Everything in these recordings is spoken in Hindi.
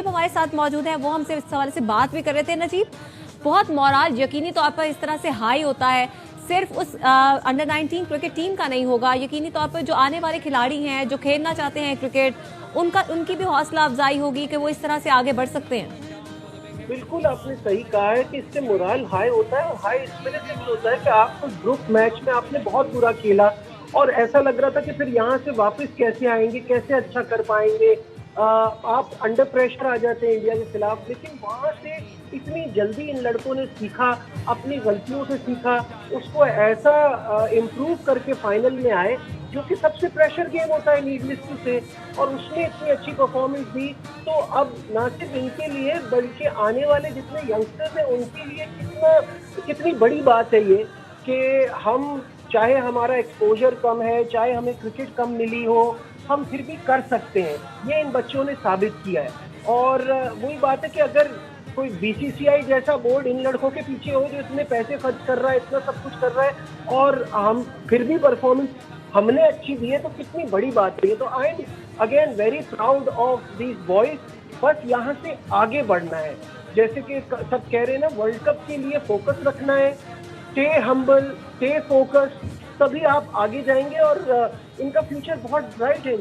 नजीब हमारे साथ मौजूद हैं, वो हमसे इस हवाले से बात भी कर रहे थे। नजीब, बहुत मोराल यकीनी तौर पर इस तरह से हाई होता है, सिर्फ उस अंडर 19 क्रिकेट टीम का नहीं होगा, यकीनी तौर पर जो आने वाले खिलाड़ी हैं जो खेलना चाहते हैं क्रिकेट, उनकी भी हौसला अफजाई होगी कि वो इस तरह से आगे बढ़ सकते हैं। बिल्कुल आपने सही कहा है कि इससे मोरल हाई होता है, और हाई इस वजह से भी होता है कि आपको ग्रुप मैच में आपने बहुत बुरा खेला और ऐसा लग रहा था कि फिर यहाँ से वापस कैसे आएंगे, कैसे अच्छा कर पाएंगे। आप अंडर प्रेशर आ जाते हैं इंडिया के खिलाफ, लेकिन वहाँ से इतनी जल्दी इन लड़कों ने सीखा, अपनी गलतियों से सीखा, उसको ऐसा इम्प्रूव करके फाइनल में आए, जो कि सबसे प्रेशर गेम होता है लीग लिस्ट से, और उसने इतनी अच्छी परफॉर्मेंस दी। तो अब ना सिर्फ इनके लिए बल्कि आने वाले जितने यंगस्टर्स हैं उनके लिए कितनी बड़ी बात है ये कि हम, चाहे हमारा एक्सपोजर कम है, चाहे हमें क्रिकेट कम मिली हो, हम फिर भी कर सकते हैं। ये इन बच्चों ने साबित किया है। और वही बात है कि अगर कोई बीसीसीआई जैसा बोर्ड इन लड़कों के पीछे हो जो इतने पैसे खर्च कर रहा है, इतना सब कुछ कर रहा है, और हम फिर भी परफॉर्मेंस हमने अच्छी दी है, तो कितनी बड़ी बात है। तो I am again very proud of these boys. बस यहाँ से आगे बढ़ना है, जैसे कि सब कह रहे हैं ना, वर्ल्ड कप के लिए फोकस रखना है, स्टे हम्बल, स्टे फोकस, तभी आप आगे जाएंगे और इनका फ्यूचर बहुत ब्राइट है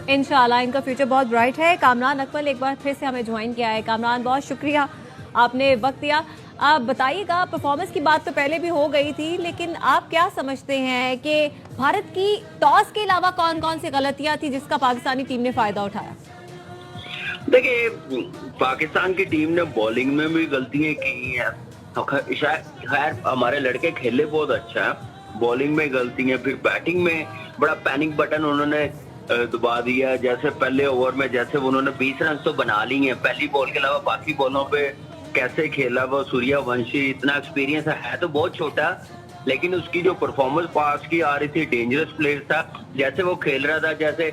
इंशाल्लाह इनका फ्यूचर बहुत ब्राइट है। कामरान अकमल एक बार फिर से हमें ज्वाइन किया है। कामरान, बहुत शुक्रिया, आपने वक्त दिया। आप बताइएगा, परफॉर्मेंस की बात तो पहले भी हो गई थी, लेकिन आप क्या समझते हैं कि भारत की टॉस के अलावा कौन कौन सी गलतियां थी जिसका पाकिस्तानी टीम ने फायदा उठाया? देखिए, पाकिस्तान की टीम ने बॉलिंग में भी गलतियां की हैं। खैर हमारे लड़के खेले बहुत अच्छा है, बॉलिंग में गलतियां, फिर बैटिंग में बड़ा पैनिक बटन उन्होंने दबा दिया। जैसे पहले ओवर में जैसे उन्होंने 20 रन तो बना ली हैं, पहली बॉल के अलावा बाकी बॉलों पे कैसे खेला वो सूर्यवंशी। इतना एक्सपीरियंस है तो बहुत छोटा, लेकिन उसकी जो परफॉर्मेंस पास की आ रही थी, डेंजरस प्लेयर था। जैसे वो खेल रहा था, जैसे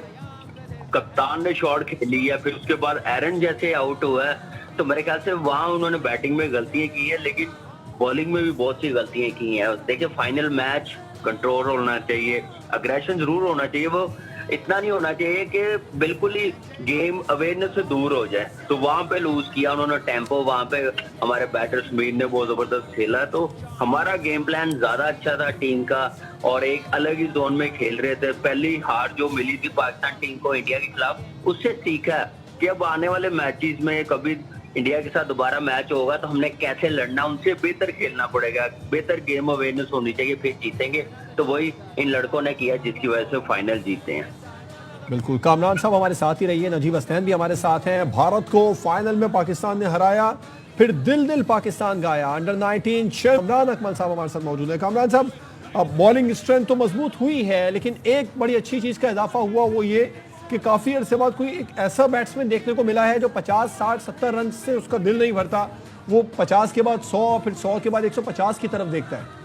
कप्तान ने शॉट खेली है, फिर उसके बाद एरन जैसे आउट हुआ है, तो मेरे ख्याल से वहां उन्होंने बैटिंग में गलतियां की है, लेकिन बॉलिंग में भी बहुत सी गलतियां की हैं। देखिए, फाइनल मैच कंट्रोल होना चाहिए, अग्रेशन जरूर होना चाहिए, वो इतना नहीं होना चाहिए कि बिल्कुल ही गेम अवेयरनेस से दूर हो जाए। तो वहां पे लूज किया उन्होंने टेम्पो, वहां पे हमारे बैटर समीर ने बहुत जबरदस्त खेला। तो हमारा गेम प्लान ज्यादा अच्छा था टीम का, और एक अलग ही जोन में खेल रहे थे। पहली हार जो मिली थी पाकिस्तान टीम को इंडिया के खिलाफ, उससे सीखा कि अब आने वाले मैचेस में कभी इंडिया के साथ दोबारा मैच होगा तो हमने कैसे लड़ना, उनसे बेहतर खेलना पड़ेगा, बेहतर गेम अवेयरनेस होनी चाहिए, फिर जीतेंगे। तो वही इन लड़कों ने किया जिसकी वजह से फाइनल जीते हैं। बिल्कुल, कामरान साहब हमारे साथ ही रहिए, नजीब हसनैन भी हमारे साथ हैं। भारत को फाइनल में पाकिस्तान ने हराया, फिर दिल दिल पाकिस्तान गाया। अंडर 19 कामरान अकमल साहब हमारे साथ मौजूद है। कामरान साहब, अब बॉलिंग स्ट्रेंथ तो मजबूत हुई है, लेकिन एक बड़ी अच्छी चीज का इजाफा हुआ, वो ये कि काफी अरसे बाद कोई एक ऐसा बैट्समैन देखने को मिला है जो 50, 60, 70 रन से उसका दिल नहीं भरता, वो 50 के बाद 100, फिर 100 के बाद 150 की तरफ देखता है।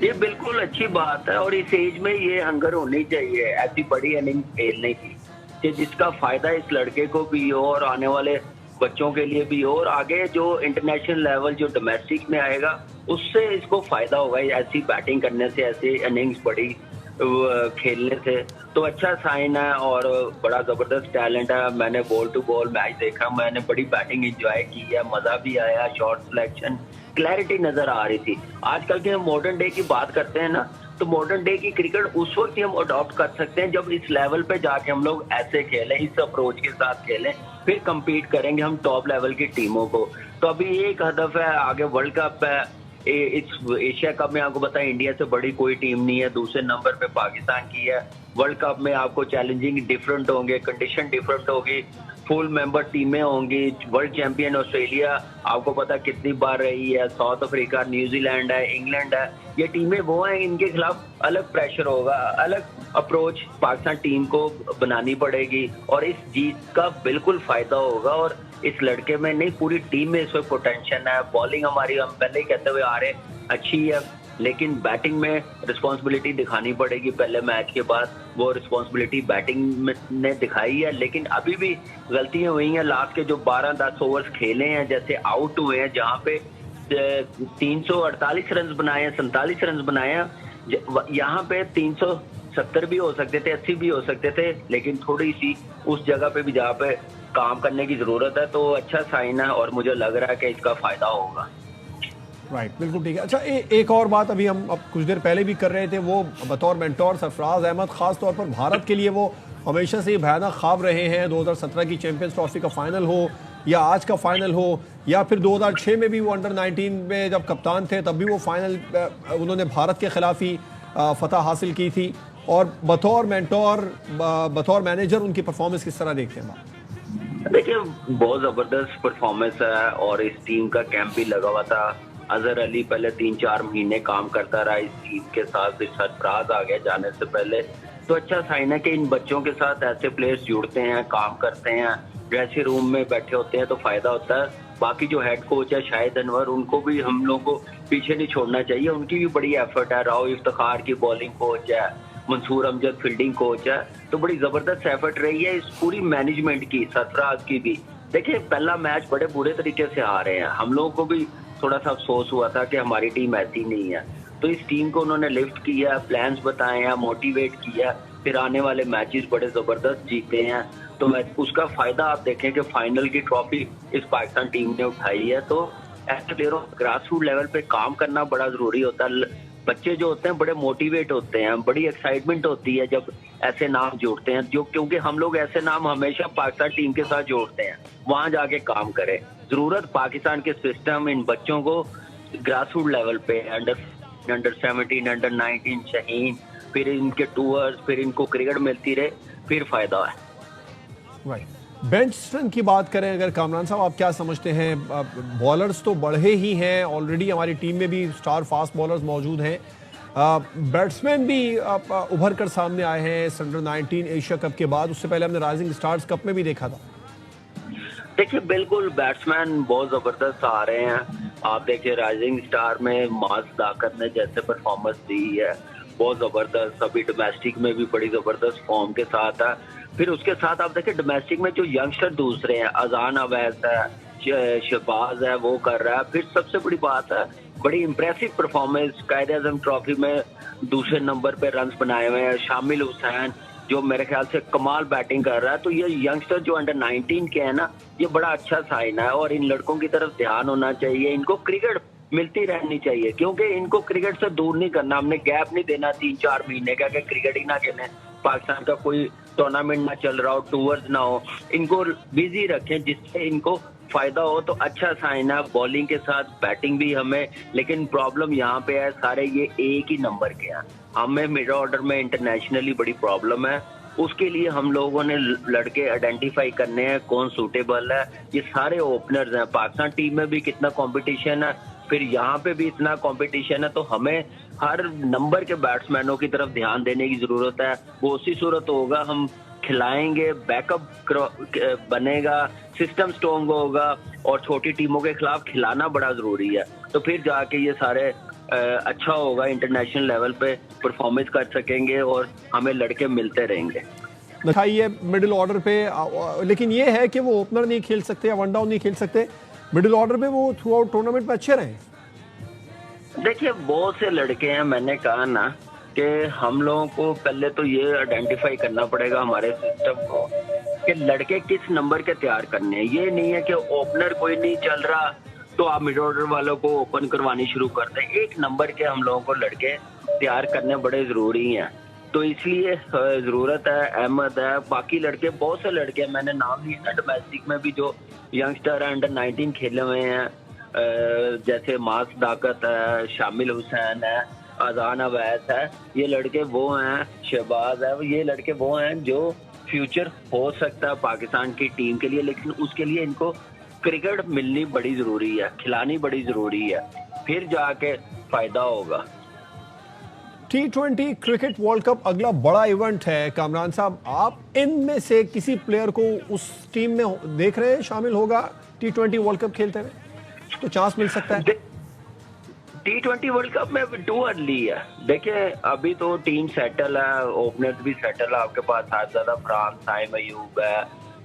ये बिल्कुल अच्छी बात है, और इस एज में ये हंगर होनी चाहिए ऐसी बड़ी इनिंग खेलने की, कि जिसका फायदा इस लड़के को भी हो और आने वाले बच्चों के लिए भी हो, और आगे जो इंटरनेशनल लेवल जो डोमेस्टिक में आएगा उससे इसको फायदा होगा ऐसी बैटिंग करने से, ऐसी इनिंग्स बड़ी खेलने से। तो अच्छा साइन है और बड़ा जबरदस्त टैलेंट है। मैंने बॉल टू बॉल मैच देखा, मैंने बड़ी बैटिंग एंजॉय की है, मजा भी आया, शॉट सिलेक्शन, क्लैरिटी नजर आ रही थी। आजकल के हम मॉडर्न डे की बात करते हैं ना, तो मॉडर्न डे की क्रिकेट उस वक्त ही हम अडॉप्ट कर सकते हैं जब इस लेवल पे जाके हम लोग ऐसे खेलें, इस अप्रोच के साथ खेलें, फिर compete करेंगे हम टॉप लेवल की टीमों को। तो अभी एक हदफ है, आगे वर्ल्ड कप है। इस एशिया कप में आपको पता है इंडिया से बड़ी कोई टीम नहीं है, दूसरे नंबर पे पाकिस्तान की है। वर्ल्ड कप में आपको चैलेंजिंग डिफरेंट होंगे, कंडीशन डिफरेंट होगी, फुल मेंबर टीमें होंगी। वर्ल्ड चैंपियन ऑस्ट्रेलिया आपको पता कितनी बार रही है, साउथ अफ्रीका, न्यूजीलैंड है, इंग्लैंड है, ये टीमें वो हैं, इनके खिलाफ अलग प्रेशर होगा, अलग अप्रोच पाकिस्तान टीम को बनानी पड़ेगी, और इस जीत का बिल्कुल फायदा होगा। और इस लड़के में नहीं, पूरी टीम में इसमें पोटेंशियल है। बॉलिंग हमारी, हम पहले ही कहते हुए आ रहे, अच्छी है, लेकिन बैटिंग में रिस्पांसिबिलिटी दिखानी पड़ेगी। पहले मैच के बाद वो रिस्पांसिबिलिटी बैटिंग ने दिखाई है, लेकिन अभी भी गलतियां हुई हैं। लास्ट के जो 12-10 ओवर्स खेले हैं, जैसे आउट हुए हैं, जहां पे 348 रन बनाए हैं, 47 रन बनाए हैं, यहाँ पे 370 भी हो सकते थे, 80 भी हो सकते थे, लेकिन थोड़ी सी उस जगह पे भी जहाँ पे काम करने की जरूरत है, तो अच्छा साइन है और मुझे लग रहा है कि इसका फायदा होगा। राइट, बिल्कुल ठीक है। अच्छा, एक और बात अभी हम अब कुछ देर पहले भी कर रहे थे, वो बतौर मेंटोर सरफराज अहमद खास तौर पर भारत के लिए वो हमेशा से भयानक ख्वाब रहे हैं। 2017 की चैंपियंस ट्रॉफी का फाइनल हो या आज का फाइनल हो, या फिर 2006 में भी वो अंडर 19 में जब कप्तान थे तब भी वो फाइनल उन्होंने भारत के खिलाफ ही फतह हासिल की थी। और बतौर मेंटोर, बतौर मैनेजर उनकी परफॉर्मेंस किस तरह देखते हैं आप? देखिए, बहुत जबरदस्त परफॉर्मेंस है और इस टीम का कैंप भी लगा हुआ था। अजहर अली पहले 3-4 महीने काम करता रहा इस टीम के साथ, फिर सरफराज आ गया जाने से पहले। तो अच्छा साइन है कि इन बच्चों के साथ ऐसे प्लेयर्स जुड़ते हैं, काम करते हैं, ड्रेसिंग रूम में बैठे होते हैं, तो फायदा होता है। बाकी जो हेड कोच है शाहिद अनवर, उनको भी हम लोग को पीछे नहीं छोड़ना चाहिए, उनकी भी बड़ी एफर्ट है। राव इफ्तिखार की बॉलिंग कोच है, मंसूर अमजद फील्डिंग कोच है, तो बड़ी जबरदस्त एफर्ट रही है इस पूरी मैनेजमेंट की, सरफराज की भी। देखिए, पहला मैच बड़े बुरे तरीके से हारे हैं, हम लोगों को भी थोड़ा सा अफसोस हुआ था कि हमारी टीम ऐसी नहीं है। तो इस टीम को उन्होंने लिफ्ट किया, प्लान्स बताए हैं, मोटिवेट किया, फिर आने वाले मैचेस बड़े जबरदस्त जीते हैं। तो उसका फायदा आप देखें कि फाइनल की ट्रॉफी इस पाकिस्तान टीम ने उठाई है। तो ऐसे प्लेयरों ग्रास रूट लेवल पे काम करना बड़ा जरूरी होता है। बच्चे जो होते हैं बड़े मोटिवेट होते हैं, बड़ी एक्साइटमेंट होती है जब ऐसे नाम जोड़ते हैं, जो क्योंकि हम लोग ऐसे नाम हमेशा पाकिस्तान टीम के साथ जोड़ते हैं, वहां जाके काम करें। जरूरत पाकिस्तान के सिस्टम इन बच्चों को ग्रास रूट लेवल पे अंडर 17, अंडर 19 शहीन, फिर इनके टूर्स, फिर इनको क्रिकेट मिलती रहे, फिर फायदा है। राइट, बेंच स्ट्रेंथ की बात करें अगर, कामरान साहब आप क्या समझते हैं? बॉलर्स तो बढ़े ही हैं, ऑलरेडी हमारी टीम में भी स्टार फास्ट बॉलर्स मौजूद हैं, बैट्समैन भी उभर कर सामने आए हैं अंडर 19 एशिया कप के बाद। उससे पहले हमने राइजिंग स्टार्स कप में भी देखा था। देखिए, बिल्कुल बैट्समैन बहुत जबरदस्त आ रहे हैं। आप देखिए, राइजिंग स्टार में मास दाकत ने जैसे परफॉर्मेंस दी है, बहुत जबरदस्त। अभी डोमेस्टिक में भी बड़ी जबरदस्त फॉर्म के साथ है। फिर उसके साथ आप देखिए, डोमेस्टिक में जो यंगस्टर दूसरे हैं, अजान अवैस है, शहबाज है, वो कर रहा है। फिर सबसे बड़ी बात है, बड़ी इंप्रेसिव परफॉर्मेंस कायद-ए-आज़म ट्रॉफी में दूसरे नंबर पे रन्स बनाए हुए हैं। शामिल हुसैन जो मेरे ख्याल से कमाल बैटिंग कर रहा है। तो ये यंगस्टर जो अंडर 19 के हैं ना, ये बड़ा अच्छा साइन है और इन लड़कों की तरफ ध्यान होना चाहिए। इनको क्रिकेट मिलती रहनी चाहिए, क्योंकि इनको क्रिकेट से दूर नहीं करना। हमने गैप नहीं देना 3-4 महीने का कि क्रिकेट ही ना खेलें, पाकिस्तान का कोई टूर्नामेंट ना चल रहा हो, टूर्स ना हो। इनको बिजी रखें जिससे इनको फायदा हो, तो अच्छा साइन है। बॉलिंग के साथ बैटिंग भी हमें, लेकिन प्रॉब्लम यहाँ पे है, सारे ये एक ही नंबर के हैं। हमें मिड ऑर्डर में इंटरनेशनली बड़ी प्रॉब्लम है। उसके लिए हम लोगों ने लड़के आइडेंटिफाई करने हैं कौन सूटेबल है। ये सारे ओपनर्स हैं, पाकिस्तान टीम में भी कितना कंपटीशन है, फिर यहाँ पे भी इतना कंपटीशन है। तो हमें हर नंबर के बैट्समैनों की तरफ ध्यान देने की जरूरत है। वो उसी सूरत होगा हम खिलाएंगे, बैकअप बनेगा, सिस्टम स्ट्रॉन्ग होगा, और छोटी टीमों के खिलाफ खिलाना बड़ा जरूरी है। तो फिर जाके ये सारे अच्छा होगा, इंटरनेशनल लेवल पे परफॉर्मेंस कर सकेंगे और हमें लड़के मिलते रहेंगे। दिखाइए मिडिल ऑर्डर पे, लेकिन ये है कि वो ओपनर नहीं खेल सकते या वन डाउन नहीं खेल सकते। मिडिल ऑर्डर पे वो थ्रू आउट टूर्नामेंट में अच्छे रहे। देखिए, बहुत से लड़के हैं, मैंने कहा ना कि हम लोगों को पहले तो ये आइडेंटिफाई करना पड़ेगा हमारे सिस्टम को कि लड़के किस नंबर के तैयार करने हैं। ये नहीं है कि ओपनर कोई नहीं चल रहा तो आप मिड ऑर्डर वालों को ओपन करवानी शुरू कर दें। एक नंबर के हम लोगों को लड़के तैयार करने बड़े जरूरी हैं। तो इसलिए जरूरत है, अहमद है, बाकी लड़के, बहुत से लड़के हैं, मैंने नाम लिए ना डोमेस्टिक में भी जो यंगस्टर है, अंडर 19 खेले हुए हैं, जैसे मास दाकत है, शामिल हुसैन है, अजान अवैस है। ये लड़के वो हैं, शहबाज है, ये लड़के वो हैं जो फ्यूचर हो सकता है पाकिस्तान की टीम के लिए। लेकिन उसके लिए इनको क्रिकेट मिलनी बड़ी जरूरी है, खिलानी बड़ी जरूरी है, फिर जाके फायदा होगा। T20 क्रिकेट वर्ल्ड कप अगला बड़ा इवेंट है। कामरान साहब, आप इनमें से किसी प्लेयर को उस टीम में देख रहे हैं शामिल होगा T20 वर्ल्ड कप खेलते हुए? तो चांस मिल सकता है। T20 वर्ल्ड कप में टू अर्ली है। देखिए, अभी तो टीम सेटल है, ओपनर्स भी सेटल है, आपके पास साजिद फरहान, साइम अयूब है,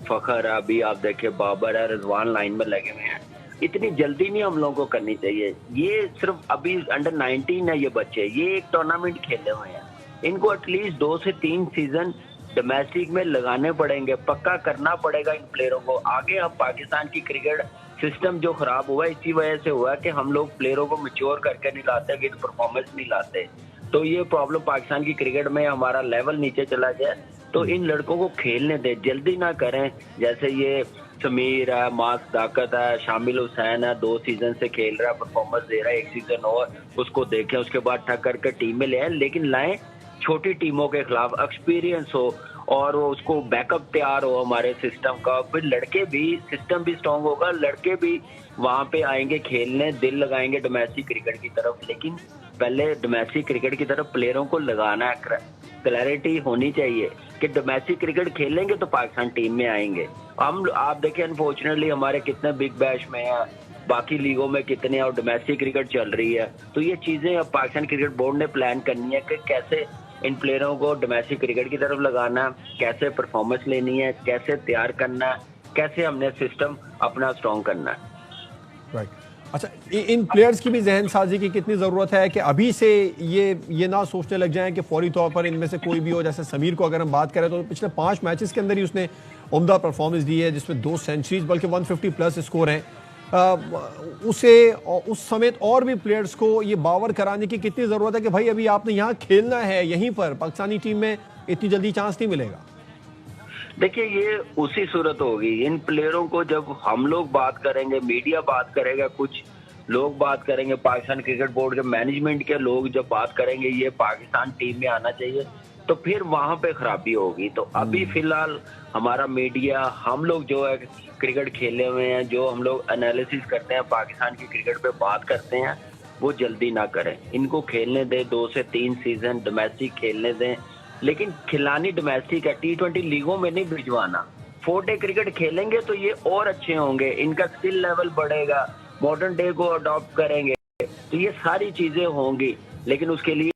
फखर है, अभी आप देखिए बाबर है, रिजवान लाइन में लगे हुए हैं। इतनी जल्दी नहीं हम लोगों को करनी चाहिए। ये सिर्फ अभी अंडर 19 है, ये बच्चे ये एक टूर्नामेंट खेले हुए हैं, इनको एटलीस्ट 2 से 3 सीजन डोमेस्टिक में लगाने पड़ेंगे, पक्का करना पड़ेगा इन प्लेयरों को। आगे अब पाकिस्तान की क्रिकेट सिस्टम जो खराब हुआ है इसी वजह से हुआ है कि हम लोग प्लेयरों को मैच्योर करके नहीं लाते, विद परफॉर्मेंस नहीं लाते। तो ये प्रॉब्लम पाकिस्तान की क्रिकेट में, हमारा लेवल नीचे चला गया। तो इन लड़कों को खेलने दे, जल्दी ना करें। जैसे ये समीर है, मास ताकत है, शामिल हुसैन है, 2 सीजन से खेल रहा है, परफॉर्मेंस दे रहा है, 1 सीजन और उसको देखें, उसके बाद ठक करके टीम में ले आए। लेकिन लाएं छोटी टीमों के खिलाफ, एक्सपीरियंस हो और उसको बैकअप तैयार हो हमारे सिस्टम का। फिर लड़के भी, सिस्टम भी स्ट्रांग होगा, लड़के भी वहां पे आएंगे खेलने, दिल लगाएंगे डोमेस्टिक क्रिकेट की तरफ। लेकिन पहले डोमेस्टिक क्रिकेट की तरफ प्लेयरों को लगाना है, क्लैरिटी होनी चाहिए कि डोमेस्टिक क्रिकेट खेलेंगे तो पाकिस्तान टीम में आएंगे। हम आप देखें अनफॉर्चुनेटली हमारे कितने बिग बैश में हैं, बाकी लीगों में कितने, और डोमेस्टिक क्रिकेट चल रही है। तो ये चीजें अब पाकिस्तान क्रिकेट बोर्ड ने प्लान करनी है कि कैसे इन प्लेयरों को डोमेस्टिक क्रिकेट की तरफ लगाना, कैसे परफॉर्मेंस लेनी है, कैसे तैयार करना है, कैसे हमने सिस्टम अपना स्ट्रॉन्ग करना है। राइट। अच्छा, इन प्लेयर्स की भी जहन साजी की कितनी ज़रूरत है कि अभी से ये ना सोचने लग जाएं कि फौरी तौर पर इनमें से कोई भी हो। जैसे समीर को अगर हम बात करें तो पिछले 5 मैचेस के अंदर ही उसने उम्दा परफॉर्मेंस दी है, जिसमें 2 सेंचुरीज बल्कि 150 प्लस स्कोर हैं। उसे उस समेत और भी प्लेयर्स को ये बावर कराने की कितनी ज़रूरत है कि भाई अभी आपने यहाँ खेलना है, यहीं पर पाकिस्तानी टीम में इतनी जल्दी चांस नहीं मिलेगा। देखिए ये उसी सूरत होगी, इन प्लेयरों को जब हम लोग बात करेंगे, मीडिया बात करेगा, कुछ लोग बात करेंगे, पाकिस्तान क्रिकेट बोर्ड के मैनेजमेंट के लोग जब बात करेंगे ये पाकिस्तान टीम में आना चाहिए, तो फिर वहां पे खराबी होगी। तो अभी फिलहाल हमारा मीडिया, हम लोग जो है क्रिकेट खेले हुए हैं, जो हम लोग एनालिसिस करते हैं, पाकिस्तान की क्रिकेट पे बात करते हैं, वो जल्दी ना करें। इनको खेलने दें, 2 से 3 सीजन डोमेस्टिक खेलने दें। लेकिन खिलानी डोमेस्टिक है, T20 लीगों में नहीं भिजवाना। 4 डे क्रिकेट खेलेंगे तो ये और अच्छे होंगे, इनका स्किल लेवल बढ़ेगा, मॉडर्न डे को अडॉप्ट करेंगे, तो ये सारी चीजें होंगी। लेकिन उसके लिए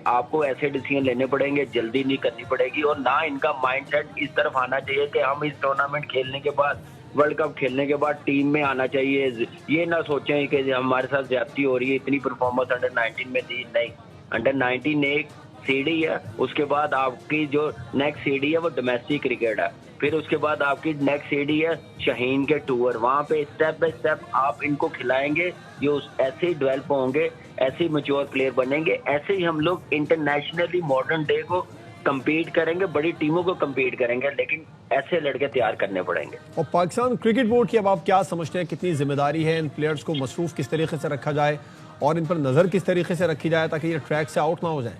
आपको ऐसे डिसीजन लेने पड़ेंगे, जल्दी नहीं करनी पड़ेगी। और ना इनका माइंडसेट इस तरफ आना चाहिए कि हम इस टूर्नामेंट खेलने के बाद, वर्ल्ड कप खेलने के बाद टीम में आना चाहिए। ये ना सोचें कि हमारे साथ ज्यादती हो रही है, इतनी परफॉर्मेंस अंडर 19 में दी नहीं। अंडर 19 एक सीढ़ी है, उसके बाद आपकी जो नेक्स्ट सीढ़ी है वो डोमेस्टिक क्रिकेट है, फिर उसके बाद आपकी नेक्स्ट सीढ़ी है शाहीन के टूर। वहां पे स्टेप बाय स्टेप आप इनको खिलाएंगे, ये ऐसे ही डेवलप होंगे, ऐसे ही मैच्योर प्लेयर बनेंगे, ऐसे ही हम लोग इंटरनेशनली मॉडर्न डे को कम्पीट करेंगे, बड़ी टीमों को कम्पीट करेंगे। लेकिन ऐसे लड़के तैयार करने पड़ेंगे। और पाकिस्तान क्रिकेट बोर्ड की अब आप क्या समझते हैं, कितनी जिम्मेदारी है इन प्लेयर्स को मसरूफ किस तरीके से रखा जाए और इन पर नजर किस तरीके से रखी जाए ताकि ये ट्रैक से आउट ना हो जाए?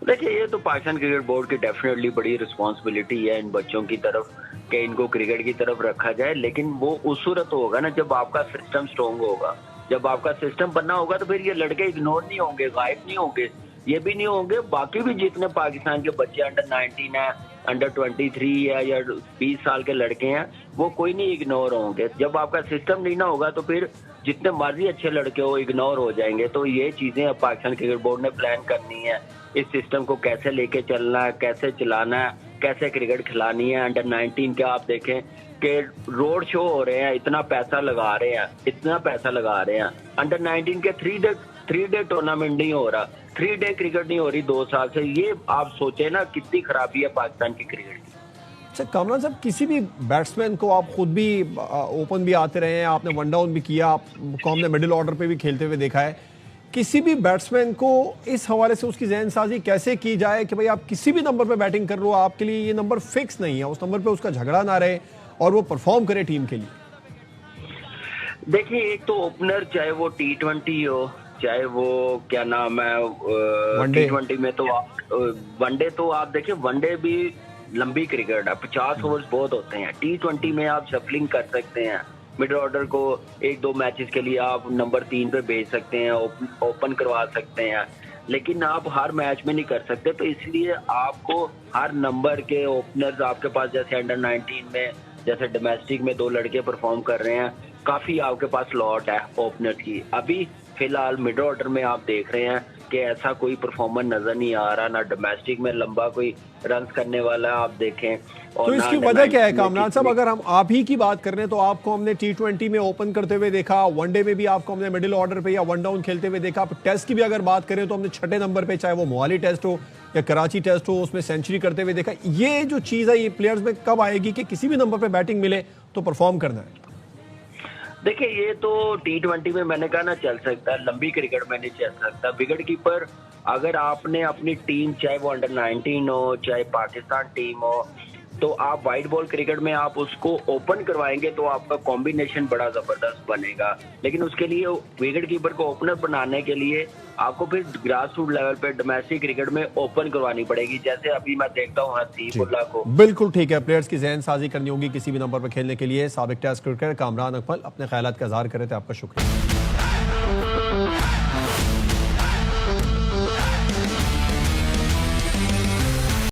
देखिए ये तो पाकिस्तान क्रिकेट बोर्ड की डेफिनेटली बड़ी रिस्पॉन्सिबिलिटी है इन बच्चों की तरफ कि इनको क्रिकेट की तरफ रखा जाए। लेकिन वो उस सूरत होगा ना जब आपका सिस्टम स्ट्रॉन्ग होगा। जब आपका सिस्टम बनना होगा तो फिर ये लड़के इग्नोर नहीं होंगे, गायब नहीं होंगे, ये भी नहीं होंगे। बाकी भी जितने पाकिस्तान के बच्चे अंडर 19 है, अंडर 23 है या 20 साल के लड़के हैं, वो कोई नहीं इग्नोर होंगे। जब आपका सिस्टम नहीं ना होगा तो फिर जितने मर्जी अच्छे लड़के हो इग्नोर हो जाएंगे। तो ये चीजें अब पाकिस्तान क्रिकेट बोर्ड ने प्लान करनी है, इस सिस्टम को कैसे लेके चलना है, कैसे चलाना है, कैसे क्रिकेट खिलानी है। अंडर 19 के आप देखें कि रोड शो हो रहे हैं, इतना पैसा लगा रहे हैं, इतना पैसा लगा रहे हैं। अंडर 19 के 3 डे टूर्नामेंट नहीं हो रहा, 3 डे क्रिकेट नहीं हो रही 2 साल से। ये आप सोचे ना कितनी खराबी है पाकिस्तान की क्रिकेट की। अच्छा कामरान साहब, किसी भी बैट्समैन को आप खुद भी ओपन भी आते रहे हैं, आपने वन डाउन भी किया, आपको हमने मिडिल ऑर्डर पे भी खेलते हुए देखा है, किसी भी बैट्समैन को इस हवाले से उसकी जहन साजी कैसे की जाए कि भाई आप किसी भी नंबर पे बैटिंग कर रहे हो, आपके लिए ये नंबर फिक्स नहीं है, उस नंबर पे उसका झगड़ा ना रहे और वो परफॉर्म करे टीम के लिए? देखिए एक तो ओपनर, चाहे वो T20 हो, चाहे वो क्या नाम है T20 में, तो वनडे तो आप देखिए वनडे भी लंबी क्रिकेट है, 50 ओवर्स बहुत होते हैं। T20 में आप शफलिंग कर सकते हैं, मिडिल ऑर्डर को 1-2 मैचेस के लिए आप नंबर 3 पे भेज सकते हैं, ओपन करवा सकते हैं, लेकिन आप हर मैच में नहीं कर सकते। तो इसलिए आपको हर नंबर के ओपनर्स आपके पास, जैसे अंडर 19 में, जैसे डोमेस्टिक में 2 लड़के परफॉर्म कर रहे हैं, काफी आपके पास स्लॉट है ओपनर की। अभी फिलहाल मिडिल ऑर्डर में आप देख रहे हैं कि ऐसा कोई परफॉर्मर नजर नहीं आ रहा, ना डोमेस्टिक में लंबा कोई रन करने वाला आप देखें। और तो इसकी वजह क्या है कामरान साहब? अगर हम आप ही की बात कर रहे हैं तो आपको हमने T20 में ओपन करते हुए देखा, वनडे में भी आपको हमने मिडिल ऑर्डर पे या वन डाउन खेलते हुए देखा। टेस्ट की भी अगर बात करें तो हमने 6 नंबर पे, चाहे वो मोहाली टेस्ट हो या कराची टेस्ट हो, उसमें सेंचुरी करते हुए देखा। ये जो चीज है ये प्लेयर्स में कब आएगी कि किसी भी नंबर पे बैटिंग मिले तो परफॉर्म करना है? देखिए, ये तो T20 में मैंने कहा ना चल सकता है, लंबी क्रिकेट में नहीं चल सकता। विकेट कीपर अगर आपने अपनी टीम, चाहे वो अंडर-19 हो चाहे पाकिस्तान टीम हो, तो आप वाइट बॉल क्रिकेट में आप उसको ओपन करवाएंगे तो आपका कॉम्बिनेशन बड़ा जबरदस्त बनेगा। लेकिन उसके लिए विकेट कीपर को ओपनर बनाने के लिए आपको फिर ग्रास रूट लेवल पे डोमेस्टिक क्रिकेट में ओपन करवानी पड़ेगी, जैसे अभी मैं देखता हूँ हसीबुल्लाह को। बिल्कुल ठीक है, प्लेयर्स की जहन साजी करनी होगी किसी भी नंबर पर खेलने के लिए। साबिक टेस्ट क्रिकेटर कामरान अकमल अपने ख्यालात का इजहार कर रहे थे। आपका शुक्रिया।